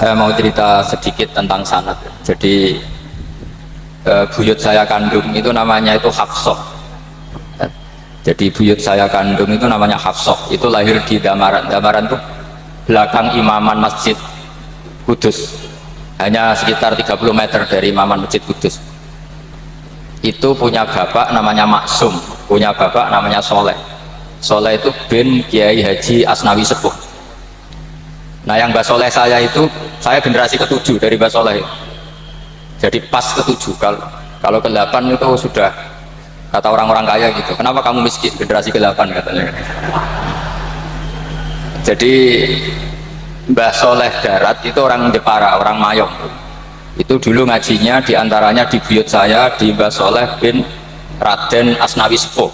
Saya mau cerita sedikit tentang sanad. Jadi buyut saya kandung itu namanya itu Hafsah. Jadi buyut saya kandung itu namanya Hafsah. Itu lahir di Damaran. Damaran itu belakang imaman Masjid Kudus. Hanya sekitar 30 meter dari imaman Masjid Kudus. Itu punya bapak namanya Maksum, punya bapak namanya Soleh. Soleh itu bin Kiai Haji Asnawi Sepuh. Nah yang Mbah Soleh saya itu, saya generasi ke-7 dari Mbah Soleh. Jadi pas ke-7, kalau ke-8 itu sudah kata orang-orang kaya gitu. Kenapa kamu miskin? Generasi ke-8 katanya. Jadi Mbah Soleh Darat itu orang Jepara, orang Mayong. Itu dulu ngajinya diantaranya di buyut saya di Mbah Soleh bin Raden Asnawi Sepuh.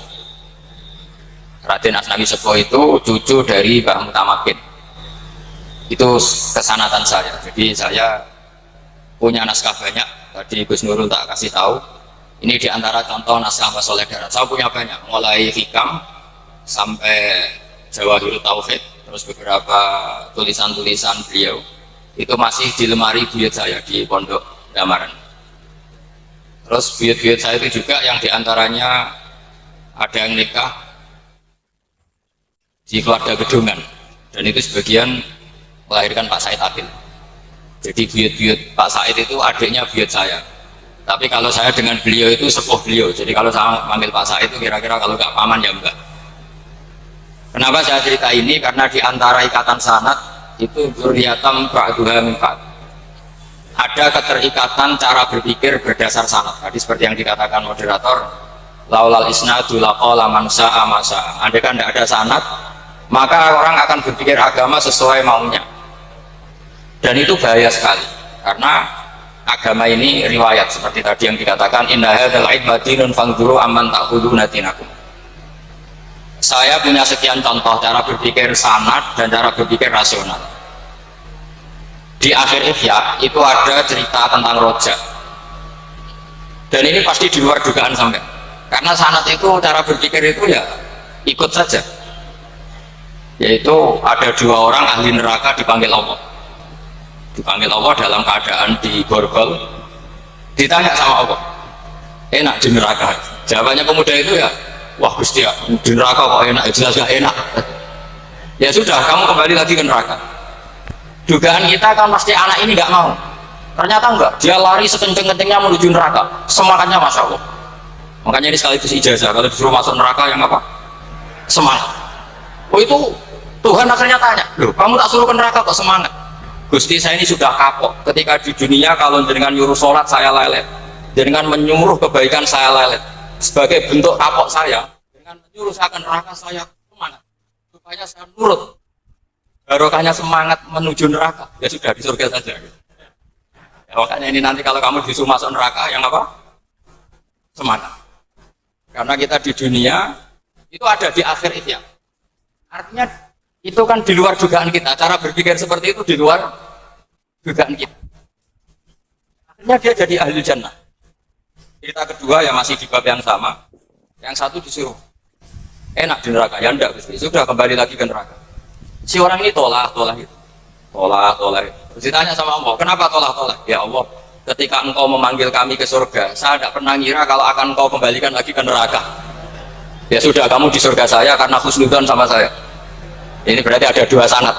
Raden Asnawi Sepuh itu cucu dari Mbah Mutamakin. Itu kesanatan saya. Jadi saya punya naskah banyak. Tadi Gus Nurul tak kasih tahu. Ini diantara contoh naskah Mbah Soleh Darat. Saya punya banyak, mulai hikam sampai Jawahirut Tauhid, terus beberapa tulisan-tulisan beliau itu masih di lemari buyut saya di Pondok Damaran. Terus buyut-buyut saya itu juga yang diantaranya ada yang nikah di keluarga Gedungan, dan itu sebagian melahirkan Pak Said Akil. Jadi buyut-buyut Pak Said itu adiknya buyut saya. Tapi kalau saya dengan beliau itu sepuh beliau. Jadi kalau saya manggil Pak Said itu kira-kira kalau nggak paman ya enggak. Kenapa saya cerita ini? Karena di antara ikatan sanad itu dzurriyatam ba'duha min ba'd. Ada keterikatan cara berpikir berdasar sanad. Tadi seperti yang dikatakan moderator, laulal isnadu laqala man sa'a ma sa'a. Andai kan tidak ada sanad, maka orang akan berpikir agama sesuai maunya. Dan itu bahaya sekali, karena agama ini riwayat seperti tadi yang dikatakan inna hadzal ilma dinun fanzuru amman ta'khuduna dinakum. Saya punya sekian contoh cara berpikir sanad dan cara berpikir rasional. Di akhir Ihya itu ada cerita tentang rojak, dan ini pasti di luar dugaan sampai, karena sanad itu cara berpikir itu ya ikut saja. Yaitu ada dua orang ahli neraka dipanggil Allah dalam keadaan di borgol, ditanya sama Allah, enak di neraka? Jawabannya pemuda itu ya, wah Gusti ya, di neraka kok enak? Jelas gak enak. Ya sudah, kamu kembali lagi ke neraka. Dugaan kita kan pasti anak ini nggak mau, ternyata enggak, dia lari sekenceng-kencengnya menuju neraka, semangatnya Masya Allah. Makanya ini sekaligus ijazah, kalau disuruh masuk neraka yang apa? Semangat. Oh itu Tuhan akhirnya tanya, loh kamu tak suruh ke neraka kok semangat? Gusti saya ini sudah kapok, ketika di dunia kalau dengan nyuruh sholat saya lelet, dengan menyuruh kebaikan saya lelet. Sebagai bentuk kapok saya, dengan menyuruh saya ke neraka saya semangat, supaya saya nurut. Barokahnya semangat menuju neraka, ya sudah di surga saja. Ya, makanya ini nanti kalau kamu disuruh masuk neraka yang apa? Semangat. Karena kita di dunia itu ada di akhir ihya. Artinya itu kan di luar dugaan kita, cara berpikir seperti itu di luar dugaan kita. Akhirnya dia jadi ahli jannah. Cerita kedua ya masih di bab yang sama. Yang satu disuruh enak di neraka, ya enggak Gusti, sudah kembali lagi ke neraka. Si orang ini tolak itu. Terus ditanya sama Allah, kenapa tolak? Ya Allah, ketika engkau memanggil kami ke surga, saya tidak pernah ngira kalau akan engkau kembalikan lagi ke neraka. Ya sudah, kamu di surga saya karena husnudzon sama saya. Ini berarti ada dua sanad.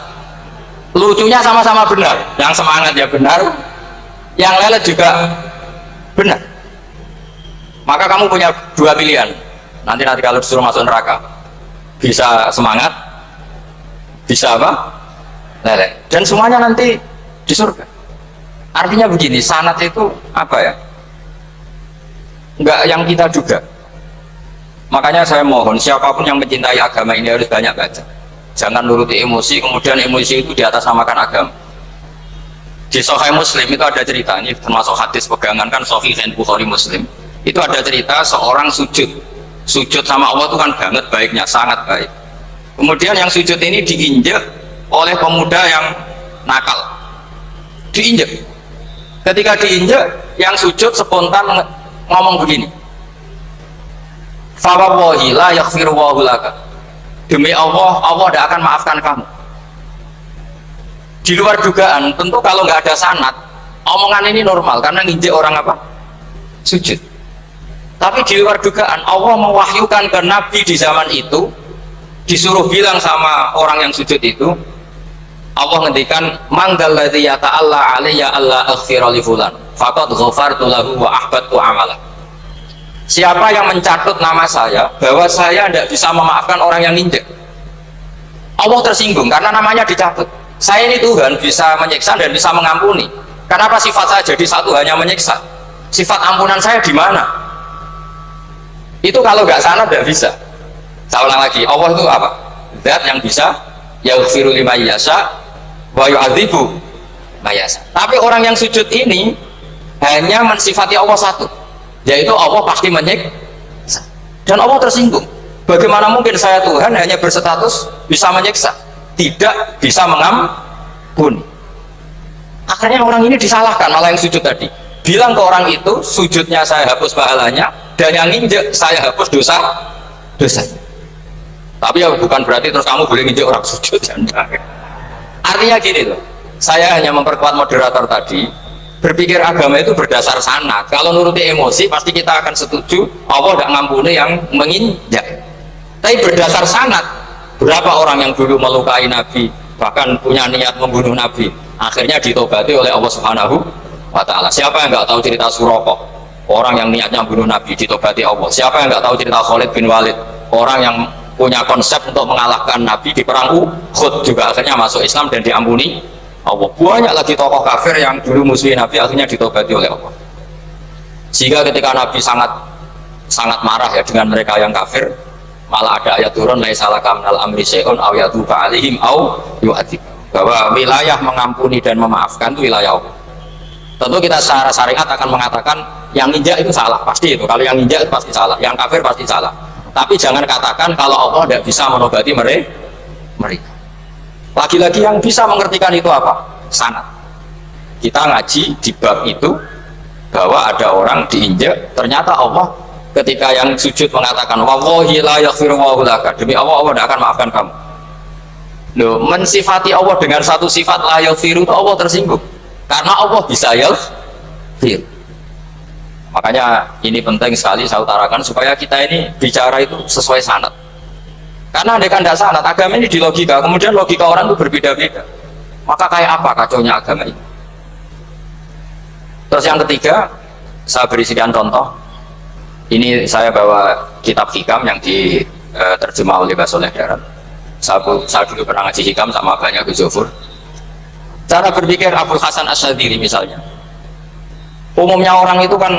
Lucunya sama-sama benar. Yang semangat ya benar, yang lelet juga benar. Maka kamu punya dua pilihan. Nanti kalau disuruh masuk neraka, bisa semangat, bisa apa? Lelet. Dan semuanya nanti di surga. Artinya begini, sanad itu apa ya? Enggak yang kita duga. Makanya saya mohon siapapun yang mencintai agama ini harus banyak baca. Jangan nuruti emosi, kemudian emosi itu di atas namakan agama. Di Sahih Muslim itu ada cerita, ini termasuk hadis pegangan kan Sahih Bukhari Muslim. Itu ada cerita seorang sujud sama Allah itu kan banget baiknya, sangat baik. Kemudian yang sujud ini diinjek oleh pemuda yang nakal. Diinjek. Ketika diinjek, yang sujud spontan ngomong begini. Fa wallahi la yaghfiru Allahu laka. Demi Allah, Allah tidak akan maafkan kamu. Di luar dugaan, tentu kalau nggak ada sanad, omongan ini normal karena nginjek orang apa? Sujud. Tapi di luar dugaan, Allah mewahyukan ke Nabi di zaman itu, disuruh bilang sama orang yang sujud itu, Allah ngendikan, mangdalladzi yata'alla alayya alla aghfira li fulan faqad ghafartu lahu wa ahbattu amala. Siapa yang mencatut nama saya bahwa saya tidak bisa memaafkan orang yang nginjek, Allah tersinggung karena namanya dicatut. Saya ini Tuhan bisa menyiksa dan bisa mengampuni. Kenapa sifat saya jadi satu hanya menyiksa? Sifat ampunan saya di mana? Itu kalau nggak sana tidak bisa. Saya ulang lagi, Allah itu apa? Zat yang bisa yaghfiru liman yasha wa yu'adzibu mayasa. Tapi orang yang sujud ini hanya mensifati Allah satu, yaitu Allah pasti menyiksa. Dan Allah tersinggung. Bagaimana mungkin saya Tuhan hanya berstatus bisa menyiksa, tidak bisa mengampuni? Akhirnya orang ini disalahkan, malah yang sujud tadi bilang ke orang itu, sujudnya saya hapus pahalanya, dan yang nginjek saya hapus dosa. Tapi ya bukan berarti terus kamu boleh nginjek orang sujud. Artinya gini loh, saya hanya memperkuat moderator tadi, berpikir agama itu berdasar sanad. Kalau nuruti emosi pasti kita akan setuju Allah tidak ngampuni yang menginjak. Tapi berdasar sanad, berapa orang yang dulu melukai Nabi, bahkan punya niat membunuh Nabi, akhirnya ditobati oleh Allah Subhanahu wa ta'ala. Siapa yang nggak tahu cerita Suraqah, orang yang niatnya membunuh Nabi, ditobati Allah. Siapa yang nggak tahu cerita Khalid bin Walid, orang yang punya konsep untuk mengalahkan Nabi di perang Uhud, juga akhirnya masuk Islam dan diampuni Allah. Banyak lagi tokoh kafir yang dulu musuhin Nabi akhirnya ditobati oleh Allah. Sehingga ketika Nabi sangat marah ya dengan mereka yang kafir, malah ada ayat turun, laisa laka minal amri syai'un aw yatuba 'alaihim aw yu'adzib, bahwa wilayah mengampuni dan memaafkan itu wilayah Allah. Tentu kita secara syariat akan mengatakan yang injak itu salah, pasti itu. Kalau yang injak itu pasti salah, yang kafir pasti salah. Tapi jangan katakan kalau Allah tidak bisa menobati mereka. Lagi-lagi yang bisa mengertikan itu apa? Sanad. Kita ngaji di bab itu bahwa ada orang diinjak, ternyata Allah ketika yang sujud mengatakan wallahi la yaghfiru laka, demi Allah, Allah tidak akan maafkan kamu. Loh, mensifati Allah dengan satu sifat la yaghfiru itu Allah tersinggung. Karena Allah bisa yaghfir. Makanya ini penting sekali saya utarakan supaya kita ini bicara itu sesuai sanad. Karena andai kan tidak sanad, agama ini di logika, kemudian logika orang itu berbeda-beda. Maka kayak apa kacaunya agama ini? Terus yang ketiga, saya beri sekian contoh. Ini saya bawa kitab hikam yang diterjemah oleh Mbah Soleh Darat. Saya dulu pernah ngaji hikam sama banyak Gus Zofur. Cara berpikir Abdul Hasan Asyadzili misalnya. Umumnya orang itu kan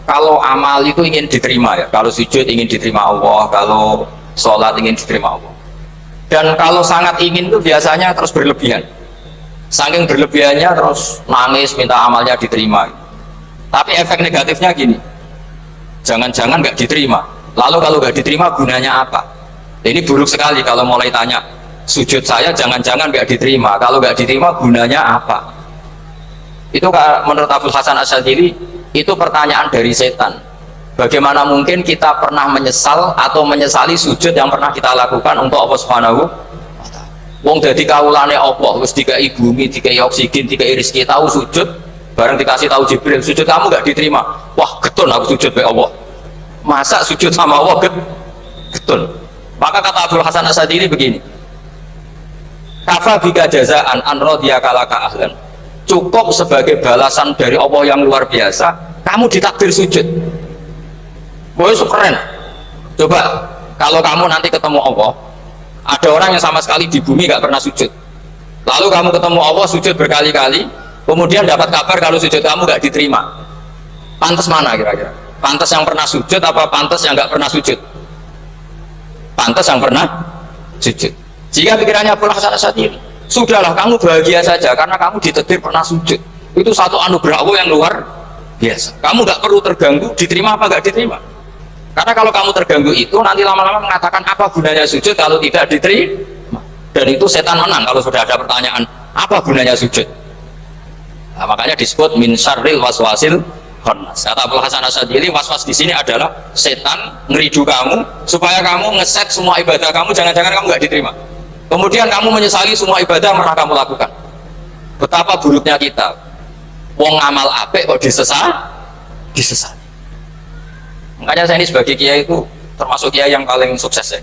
kalau amal itu ingin diterima ya, kalau sujud ingin diterima Allah, kalau sholat ingin diterima Allah. Dan kalau sangat ingin itu biasanya terus berlebihan. Saking berlebihannya terus nangis minta amalnya diterima. Tapi efek negatifnya gini, jangan-jangan nggak diterima. Lalu kalau nggak diterima gunanya apa? Ini buruk sekali kalau mulai tanya, sujud saya jangan-jangan nggak diterima. Kalau nggak diterima gunanya apa? Itu menurut Abdul Hasan Asyadzili itu pertanyaan dari setan. Bagaimana mungkin kita pernah menyesal atau menyesali sujud yang pernah kita lakukan untuk Allah Subhanahu wa ta'ala. Wong dadi kawulane Allah, wis dikai bumi, dikai oksigen, dikai rezeki, tahu sujud, bareng dikasih tahu Jibril, sujud kamu nggak diterima. Wah, getun aku sujud be Allah. Masa sujud sama Allah getun. Maka kata Abdul Hasan Asyadzili begini, kafa bika jazaan an radiyaka laka ahlan. Cukup sebagai balasan dari Allah yang luar biasa, kamu ditakdir sujud. Boy, keren. Coba kalau kamu nanti ketemu Allah, ada orang yang sama sekali di bumi gak pernah sujud, lalu kamu ketemu Allah sujud berkali-kali, kemudian dapat kabar kalau sujud kamu gak diterima. Pantas mana kira-kira? Pantas yang pernah sujud apa pantas yang gak pernah sujud? Pantas yang pernah sujud. Jika pikirannya Abdul Hasan Asyadzili, sudahlah kamu bahagia saja karena kamu ditetir pernah sujud. Itu satu anugerah Allah yang luar biasa. Kamu gak perlu terganggu diterima apa gak diterima. Karena kalau kamu terganggu itu nanti lama-lama mengatakan apa gunanya sujud kalau tidak diterima. Dan itu setan menang kalau sudah ada pertanyaan apa gunanya sujud. Nah, makanya disebut min syarril waswasil khannas. Kata Abdul Hasan Asyadzili, waswas di sini adalah setan ngeridu kamu supaya kamu ngeset semua ibadah kamu, jangan-jangan kamu nggak diterima. Kemudian kamu menyesali semua ibadah yang pernah kamu lakukan. Betapa buruknya kita. Wong ngamal apik kok disesat. Makanya saya ini sebagai kiai itu termasuk kiai yang paling sukses ya.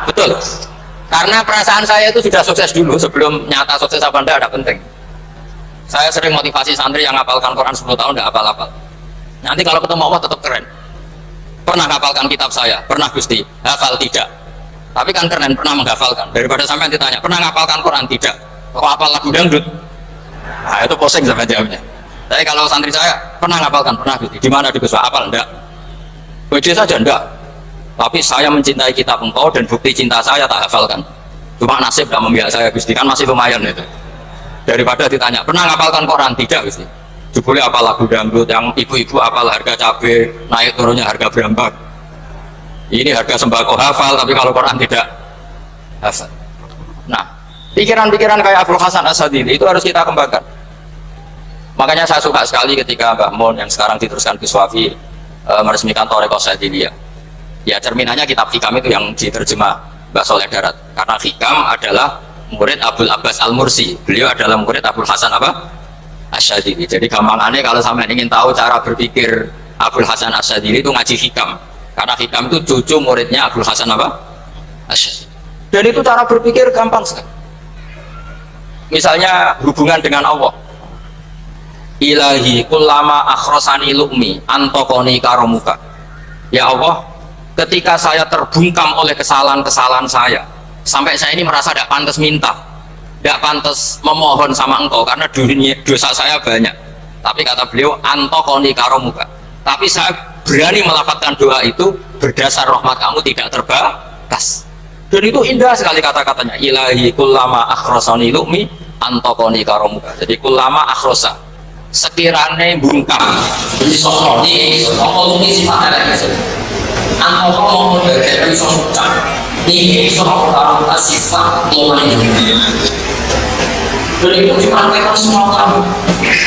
Betul. Karena perasaan saya itu sudah sukses dulu sebelum nyata sukses apa enggak ada penting. Saya sering motivasi santri yang ngapalkan Quran 10 tahun enggak hafal-hafal. Nanti kalau ketemu Allah tetap keren. Pernah ngapalkan kitab saya? Pernah Gusti. Hafal tidak. Tapi kan keren pernah menghafalkan. Daripada sampai ditanya, pernah ngapalkan Quran? Tidak. Kok hafal lagu dangdut? Nah, itu posing sampai jawabnya. Tapi kalau santri saya, pernah ngapalkan? Pernah Gusti. Di mana di Gusti? Hafal enggak? Beda saja enggak. Tapi saya mencintai kitab engkau dan bukti cinta saya tak hafalkan. Cuma nasib tidak membiak saya Gusti, kan masih lumayan itu. Daripada ditanya, pernah ngapalkan Quran? Tidak Gusti. Jebule apal lagu dangdut, yang ibu-ibu apal harga cabai naik turunnya harga berambak. Ini harga sembako hafal, tapi kalau Quran tidak hafal. Nah, pikiran-pikiran kayak Abdul Hasan As-Sadili itu harus kita kembangkan. Makanya saya suka sekali ketika Mbah Mun yang sekarang diteruskan ke Swafi meresmikan Thariqah Sadiliyah. Ya cerminannya kitab Hikam itu yang diterjemah Mbah Soleh Darat. Karena Hikam adalah murid Abdul Abbas Al-Mursi. Beliau adalah murid Abdul Hasan apa? As-Sadili. Jadi gampangannya kalau sampai ingin tahu cara berpikir Abdul Hasan As-Sadili itu ngaji Hikam. Karena Hikam itu cucu muridnya Abdul Hasan apa? As-Sadili. Dan itu cara berpikir gampang sekali. Misalnya hubungan dengan Allah. Ilahi kullama akhrosani lu'mi antokoni karomuka. Ya Allah, ketika saya terbungkam oleh kesalahan-kesalahan saya, sampai saya ini merasa tidak pantas minta, tidak pantas memohon sama engkau karena dunia dosa saya banyak. Tapi kata beliau, antokoni karomuka. Tapi saya berani melafatkan doa itu berdasar rahmat kamu tidak terbatas. Dan itu indah sekali kata-katanya. Ilahi kullama akhrosani lu'mi antokoni karomuka. Jadi kullama akhrosa, sekiranya bungkam ini sifatnya lagi antara mau berkaitan sama ucap ini soal sifat yang itu dipakai semua kamu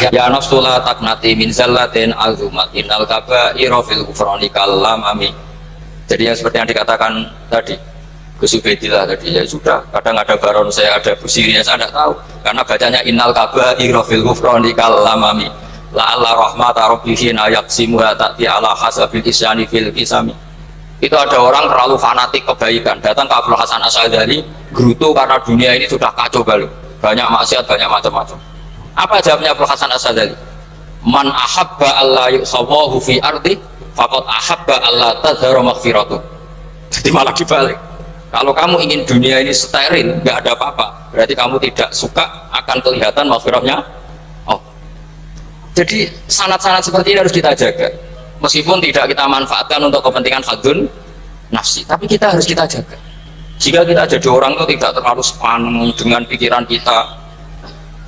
ya nafsulah taknati min zallatin azumatin al-kaba'ira fil kufrani kalamami. Jadi yang seperti yang dikatakan tadi Gus Ubaidillah tadi, ya sudah, kadang ada baron saya, ada busiri, saya tidak tahu karena bacanya innal kaba'ira fil kufrani kalamami la'alla rahmata rabbihin ayaksimuha ta'ti ala hasabil isyani fil kisami. Itu ada orang terlalu fanatik kebaikan datang ke Abdul Hasan As-Sadili gerutu karena dunia ini sudah kacau balau, banyak maksiat, banyak macam-macam. Apa jawabnya Abdul Hasan As-Sadili? Man ahabba alla yusawahu fi ardi faqad ahabba alla tadhara maghfiratuh. Jadi malah dibalik, kalau kamu ingin dunia ini steril, nggak ada apa-apa, berarti kamu tidak suka akan kelihatan maghfirahnya. Oh, jadi sanad-sanad seperti ini harus kita jaga. Meskipun tidak kita manfaatkan untuk kepentingan hadun nafsi, tapi kita harus kita jaga. Jika kita jadi orang itu tidak terlalu sepaneng dengan pikiran kita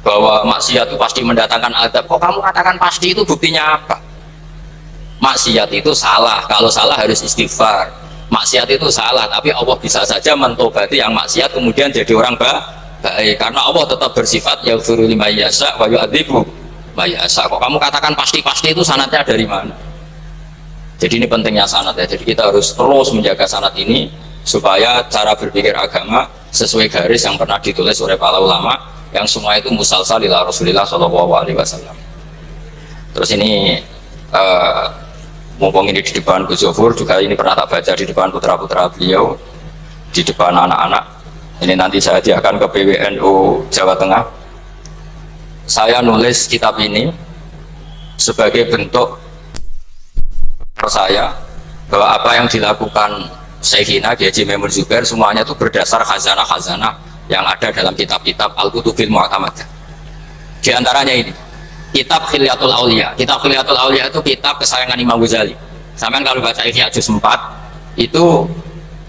bahwa maksiat itu pasti mendatangkan adab. Kok kamu katakan pasti, itu buktinya apa? Maksiat itu salah, kalau salah harus istighfar. Maksiat itu salah, tapi Allah bisa saja mentobati yang maksiat kemudian jadi orang baik, karena Allah tetap bersifat yaghfiru liman yasha wa yu'adzibu may yasha. Kok kamu katakan pasti-pasti, itu sanadnya dari mana? Jadi ini pentingnya sanad ya. Jadi kita harus terus menjaga sanad ini supaya cara berpikir agama sesuai garis yang pernah ditulis oleh para ulama, yang semua itu musalsal ila Rasulillah Shallallahu Alaihi Wasallam. Terus ini mumpung ini di depan Gus Zofur juga, ini pernah tak baca di depan putra-putra beliau, di depan anak-anak. Ini nanti saya hadiahkan ke PWNU Jawa Tengah. Saya nulis kitab ini sebagai bentuk saya bahwa apa yang dilakukan Syekhina Kiai Haji Maimun Zubair semuanya itu berdasar khazanah-khazanah yang ada dalam kitab-kitab Al-Kutubil Mu'tamadah. Di antaranya ini kitab Khilyatul Auliya. Kitab Khilyatul Auliya itu kitab kesayangan Imam Ghazali. Sampai kalau baca Ihya Juz 4 itu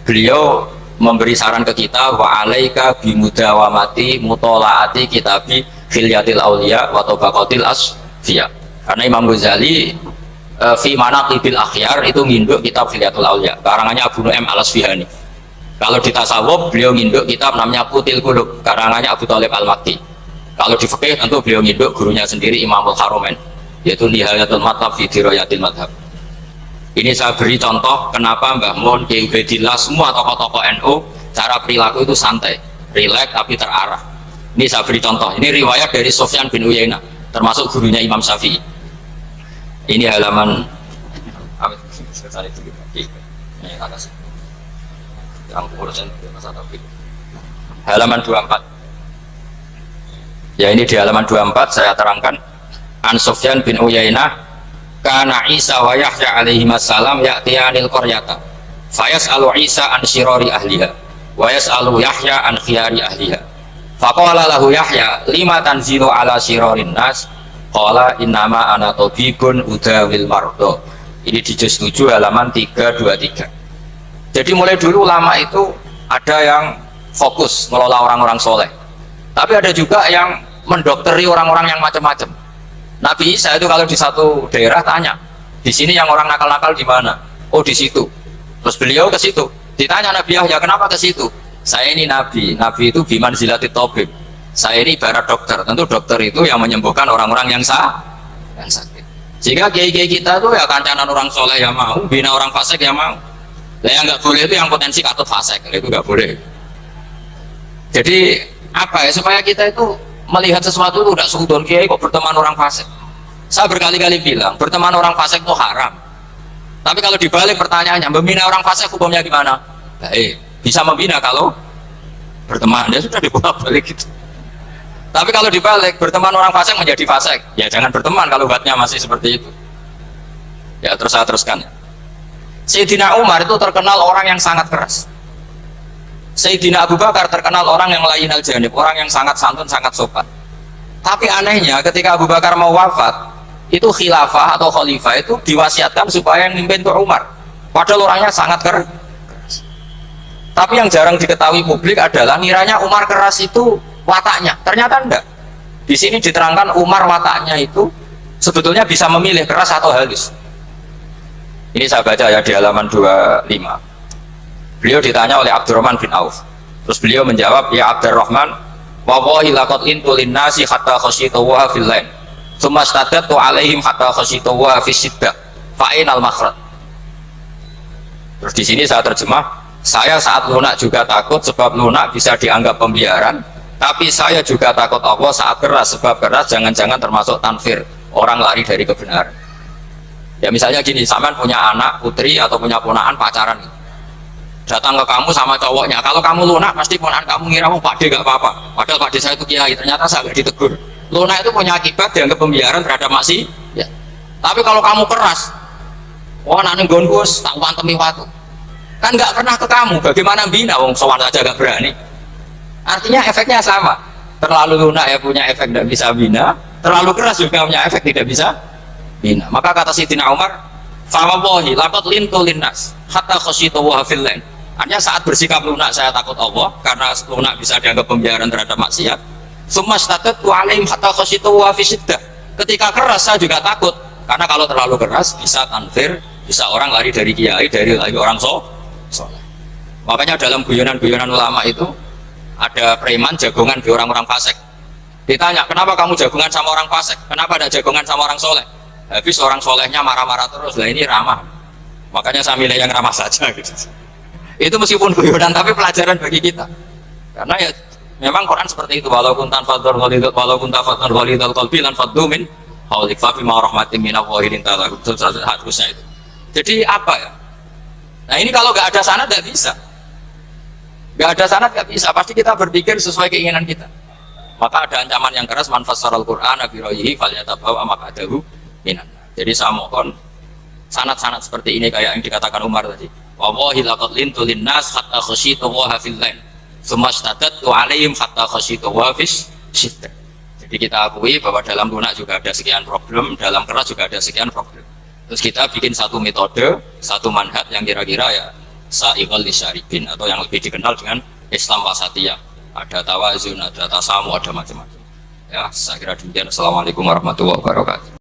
beliau memberi saran ke kita, wa alaika bimudawamati mutolaati kitabi Khilyatul Auliya wa tabaqatil asfiya. Karena Imam Ghazali fi manaqibil akhyar itu nginduk kitab Khilyatul Auliya karangannya Abu Nu'aim Al-Asfihani. Kalau di tasawuf beliau nginduk kitab namanya Qutil Qulub karangannya Abu Thalib Al-Makki. Kalau di fikih tentu beliau nginduk gurunya sendiri Imamul Haromen, yaitu Nihayatul Matlab fi Dirayatil Madhab. Ini saya beri contoh kenapa Mbah Mun, Kiai Ubaidillah, semua tokoh-tokoh NU cara perilaku itu santai, rileks tapi terarah. Ini saya beri contoh. Ini riwayat dari Sufyan bin Uyainah, termasuk gurunya Imam Syafi'i. Ini halaman halaman 24. Ya, ini di halaman 24 saya terangkan. An Sufyan bin Uyainah, kana Isa wa Yahya alaihi wassalam ya'tiyanil qaryata fayas'alu Isa an syirari ahliha wa yas'alu Yahya an khiyari ahliha. Faqala lahu Yahya, lima tanzilu ala syirarin nas? Qala innama ana tabibun udawil mardo. Ini di juz 7 halaman 323. Jadi mulai dulu ulama itu ada yang fokus ngelola orang-orang soleh, tapi ada juga yang mendokteri orang-orang yang macam-macam. Nabi Isa itu kalau di satu daerah tanya, di sini yang orang nakal-nakal di mana? Oh, di situ. Terus beliau ke situ. Ditanya Nabi Yahya, kenapa ke situ? Saya ini nabi. Nabi itu biman zilati tabib. Saya ini ibarat dokter. Tentu dokter itu yang menyembuhkan orang-orang yang sakit. Jika kiai-kiai kita itu ya kancanan orang soleh yang mau, bina orang fasik yang mau. Nah, yang nggak boleh itu yang potensi katut fasik, itu nggak boleh. Jadi apa ya, supaya kita itu melihat sesuatu itu tidak sudon, kiai kok berteman orang fasik. Saya berkali-kali bilang berteman orang fasik itu haram. Tapi kalau dibalik pertanyaannya, membina orang fasik hukumnya gimana? Baik, bisa membina kalau berteman, ya sudah dibuat balik gitu. Tapi kalau dibalik berteman orang fasik menjadi fasik, ya jangan berteman kalau buatnya masih seperti itu. Ya terus saya teruskan. Sayyidina Umar itu terkenal orang yang sangat keras. Sayyidina Abu Bakar terkenal orang yang lainal janib, orang yang sangat santun, sangat sopan. Tapi anehnya ketika Abu Bakar mau wafat, itu khilafah atau khalifah itu diwasiatkan supaya yang mimpin itu Umar. Padahal orangnya sangat keras. Tapi yang jarang diketahui publik adalah ngiranya Umar keras itu wataknya. Ternyata enggak. Di sini diterangkan Umar wataknya itu sebetulnya bisa memilih keras atau halus. Ini saya baca ya di halaman 25. Beliau ditanya oleh Abdurrahman bin Auf. Terus beliau menjawab, ya Abdurrahman, wallahi laqad intu linnasi hatta khasyitu wa fil lain. Tsumma stadatu alaihim hatta khasyitu wa fi siddah. Fa'inal makhraj. Terus di sini saya terjemah, saya saat lunak juga takut sebab lunak bisa dianggap pembiaran, tapi saya juga takut Allah saat keras, sebab keras jangan-jangan termasuk tanfir, orang lari dari kebenaran. Ya misalnya gini, sampean punya anak, putri atau punya ponakan pacaran, datang ke kamu sama cowoknya, kalau kamu lunak pasti ponakan kamu ngira mau Pak D gak apa-apa, padahal Pak D saya itu kiai, ternyata saya gak ditegur. Lunak itu punya akibat dianggap pembiaran terhadap maksiat ya. Tapi kalau kamu keras, wah nanti gongus tak wantemi waktu, kan gak pernah ke kamu, bagaimana bina wong sowan saja gak berani. Artinya efeknya sama, terlalu lunak ya punya efek tidak bisa bina, terlalu keras juga punya efek tidak bisa bina. Maka kata Sayyidina Umar, fawallahi laqad lintu linnas hatta khasyitu wa fil lain. Artinya saat bersikap lunak saya takut Allah karena lunak bisa dianggap pembiaran terhadap maksiat. Summa statatu alaihim hatta khasyitu wa fi siddah. Ketika keras saya juga takut karena kalau terlalu keras bisa tanfir, bisa orang lari dari kiai, dari orang soleh. Makanya dalam guyonan-guyonan ulama itu ada preman jagongan di orang-orang fasik. Ditanya, kenapa kamu jagongan sama orang fasik? Kenapa ada jagongan sama orang soleh? Habis orang solehnya marah-marah terus, lah ini ramah, makanya saya milih yang ramah saja gitu. Itu meskipun guyonan tapi pelajaran bagi kita, karena ya memang Quran seperti itu, walaupun tanfadzur ghalidul qalbi lan faddu min haulik fa bima rahmatin minallahi lintalah, harusnya itu. Jadi apa ya, nah ini kalau nggak ada sanad nggak bisa, pasti kita berpikir sesuai keinginan kita. Maka ada ancaman yang keras, man fassaral Qur'ana bi ra'yihi falyatabawa maq'adahu minan. Jadi saya mohon sanad-sanad seperti ini kayak yang dikatakan Umar tadi, wallahi laqad lintu linnas hatta khasyitu wa fil lain tsumma stadatu alaihim hatta khasyitu wa fis siddah. Jadi kita akui bahwa dalam lunak juga ada sekian problem, dalam keras juga ada sekian problem. Terus kita bikin satu metode, satu manhaj yang kira-kira ya sa'iqal lisyaribin, atau yang lebih dikenal dengan Islam wasatiyah. Ada tawazun, ada tasamu, ada macam-macam. Ya, saya kira demikian. Assalamualaikum warahmatullahi wabarakatuh.